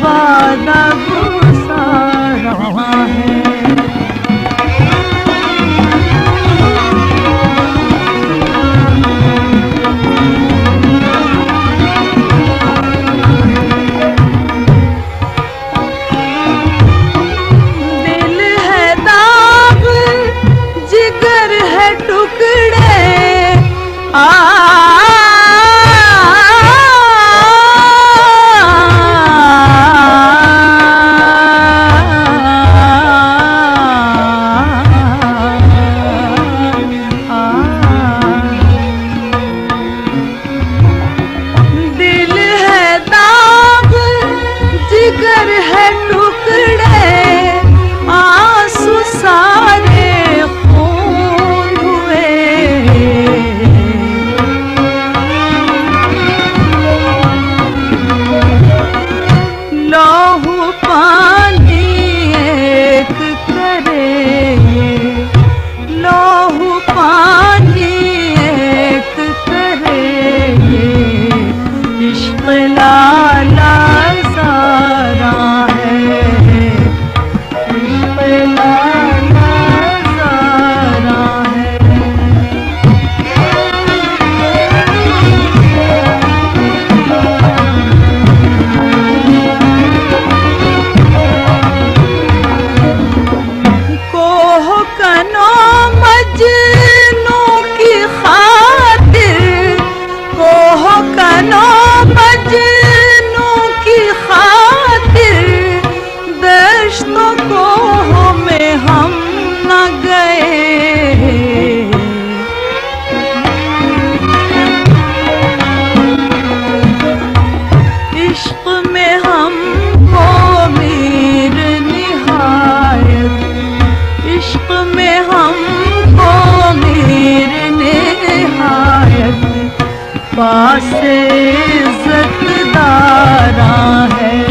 वादा गुसारा है। दिल है दाग, जिगर है टुकड़े, जिगर है टुकड़े, आंसू सारे खून हुए। लहू पानी एक करे, लहू पानी एक करे, इश्क लाला मजनू की खातिर, कोह कनो मजनू की खातिर, दश्तों कोह में हम न गए। इश्क में हमको मीर निहायत, इश्क में हमको मीर निहायत, पास इज़्ज़तदारा है।